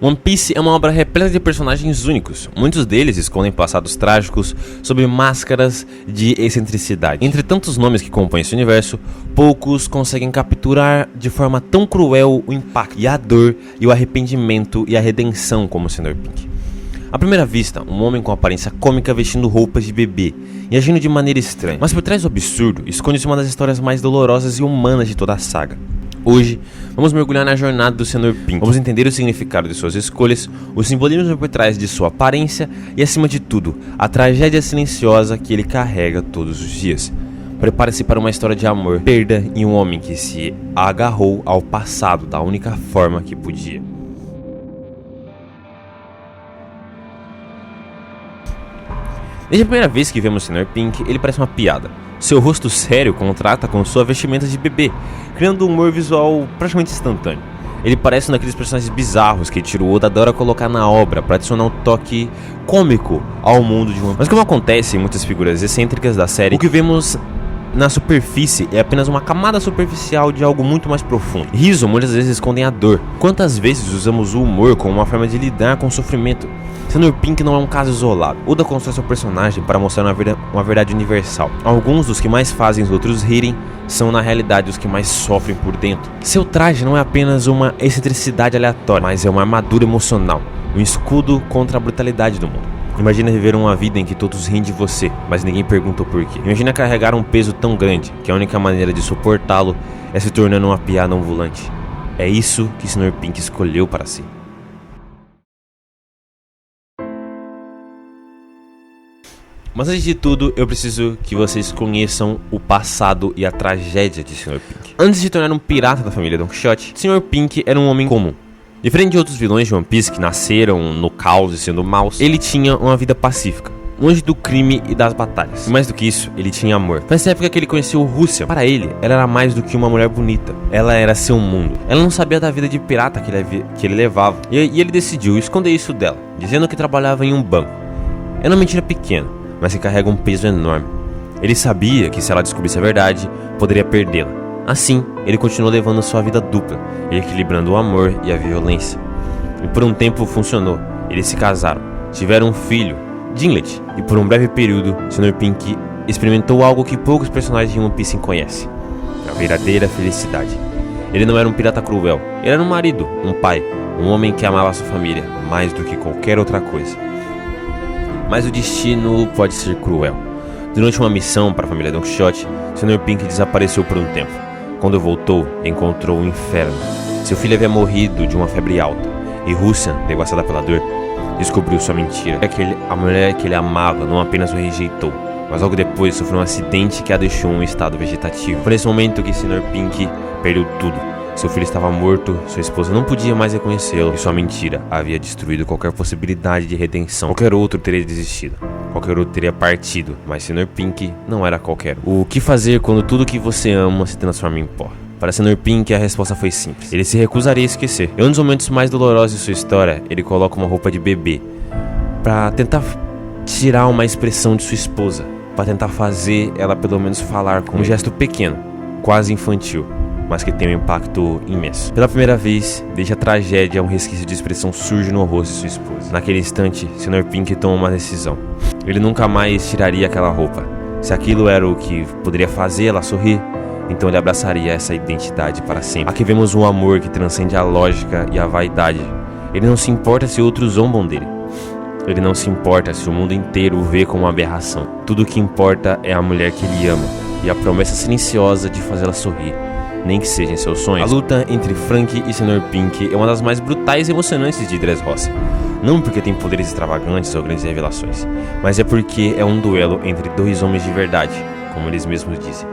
One Piece é uma obra repleta de personagens únicos. Muitos deles escondem passados trágicos sob máscaras de excentricidade. Entre tantos nomes que compõem esse universo, poucos conseguem capturar de forma tão cruel o impacto e a dor e o arrependimento e a redenção como o Sr. Pink. À primeira vista, um homem com aparência cômica vestindo roupas de bebê e agindo de maneira estranha. Mas por trás do absurdo, esconde-se uma das histórias mais dolorosas e humanas de toda a saga. Hoje, vamos mergulhar na jornada do Sr. Pink. Vamos entender o significado de suas escolhas, o simbolismo por trás de sua aparência e, acima de tudo, a tragédia silenciosa que ele carrega todos os dias. Prepare-se para uma história de amor, perda e um homem que se agarrou ao passado da única forma que podia. Desde a primeira vez que vemos o Sr. Pink, ele parece uma piada. Seu rosto sério contrasta com sua vestimenta de bebê, criando um humor visual praticamente instantâneo. Ele parece um daqueles personagens bizarros que Eiichiro Oda adora colocar na obra para adicionar um toque cômico ao mundo de One Piece. Mas como acontece em muitas figuras excêntricas da série, o que vemos na superfície é apenas uma camada superficial de algo muito mais profundo. Riso muitas vezes escondem a dor. Quantas vezes usamos o humor como uma forma de lidar com o sofrimento? Sr. Pink não é um caso isolado. Oda constrói seu personagem para mostrar uma verdade universal. Alguns dos que mais fazem os outros rirem são na realidade os que mais sofrem por dentro. Seu traje não é apenas uma excentricidade aleatória, mas é uma armadura emocional, um escudo contra a brutalidade do mundo. Imagina viver uma vida em que todos riem de você, mas ninguém pergunta o porquê. Imagina carregar um peso tão grande que a única maneira de suportá-lo é se tornando uma piada ambulante. É isso que Sr. Pink escolheu para si. Mas antes de tudo, eu preciso que vocês conheçam o passado e a tragédia de Sr. Pink. Antes de se tornar um pirata da família Don Quixote, Sr. Pink era um homem comum. Diferente de outros vilões de One Piece que nasceram no caos e sendo maus, ele tinha uma vida pacífica, longe do crime e das batalhas. E mais do que isso, ele tinha amor. Foi nessa época que ele conheceu Rusia. Para ele, ela era mais do que uma mulher bonita. Ela era seu mundo. Ela não sabia da vida de pirata que ele levava. E ele decidiu esconder isso dela, dizendo que trabalhava em um banco. Era uma mentira pequena, mas que carrega um peso enorme. Ele sabia que se ela descobrisse a verdade, poderia perdê-la. Assim, ele continuou levando sua vida dupla, equilibrando o amor e a violência. E por um tempo funcionou. Eles se casaram, tiveram um filho, Gimlet, e por um breve período, Sr. Pink experimentou algo que poucos personagens de One Piece conhecem: a verdadeira felicidade. Ele não era um pirata cruel, ele era um marido, um pai, um homem que amava sua família mais do que qualquer outra coisa. Mas o destino pode ser cruel. Durante uma missão para a família Don Quixote, Sr. Pink desapareceu por um tempo. Quando voltou, encontrou o inferno. Seu filho havia morrido de uma febre alta, e Rusia, devassada pela dor, descobriu sua mentira. A mulher que ele amava não apenas o rejeitou, mas logo depois sofreu um acidente que a deixou em um estado vegetativo. Foi nesse momento que Sr. Pink perdeu tudo. Seu filho estava morto, sua esposa não podia mais reconhecê-lo, e sua mentira havia destruído qualquer possibilidade de redenção. Qualquer outro teria desistido, qualquer outro teria partido, mas Sr. Pink não era qualquer um. O que fazer quando tudo que você ama se transforma em pó? Para Sr. Pink, a resposta foi simples. Ele se recusaria a esquecer. Em um dos momentos mais dolorosos de sua história, ele coloca uma roupa de bebê para tentar tirar uma expressão de sua esposa, para tentar fazer ela pelo menos falar com um gesto pequeno, quase infantil, mas que tem um impacto imenso. Pela primeira vez, desde a tragédia, um resquício de expressão surge no rosto de sua esposa. Naquele instante, Sr. Pink toma uma decisão. Ele nunca mais tiraria aquela roupa. Se aquilo era o que poderia fazer ela sorrir, então ele abraçaria essa identidade para sempre. Aqui vemos um amor que transcende a lógica e a vaidade. Ele não se importa se outros zombam dele. Ele não se importa se o mundo inteiro o vê como uma aberração. Tudo o que importa é a mulher que ele ama e a promessa silenciosa de fazê-la sorrir, nem que seja em seus sonhos. A luta entre Franky e Sr. Pink é uma das mais brutais e emocionantes de Dressrosa. Não porque tem poderes extravagantes ou grandes revelações, mas é porque é um duelo entre dois homens de verdade, como eles mesmos dizem.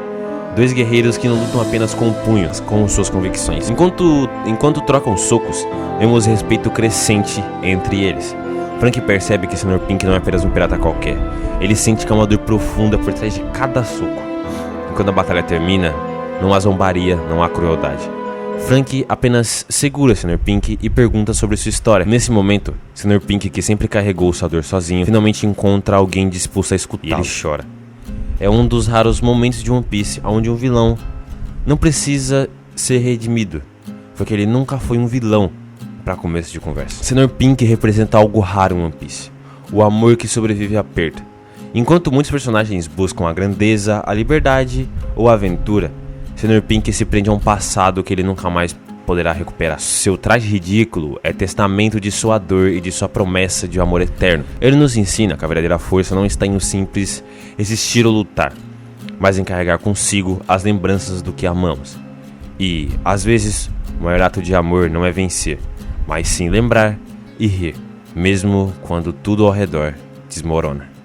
Dois guerreiros que não lutam apenas com punhos, com suas convicções. Enquanto trocam socos, vemos respeito crescente entre eles. Franky percebe que Sr. Pink não é apenas um pirata qualquer. Ele sente que há uma dor profunda por trás de cada soco. E quando a batalha termina, não há zombaria, não há crueldade. Franky apenas segura Sr. Pink e pergunta sobre sua história. Nesse momento, Sr. Pink, que sempre carregou sua dor sozinho, finalmente encontra alguém disposto a escutá-lo. E ele chora. É um dos raros momentos de One Piece onde um vilão não precisa ser redimido, porque ele nunca foi um vilão para começo de conversa. Sr. Pink representa algo raro em One Piece, o amor que sobrevive à perda. Enquanto muitos personagens buscam a grandeza, a liberdade ou a aventura, Sr. Pink se prende a um passado que ele nunca mais poderá recuperar. Seu traje ridículo é testamento de sua dor e de sua promessa de um amor eterno. Ele nos ensina que a verdadeira força não está em o simples existir ou lutar, mas em carregar consigo as lembranças do que amamos. E, às vezes, o maior ato de amor não é vencer, mas sim lembrar e rir, mesmo quando tudo ao redor desmorona.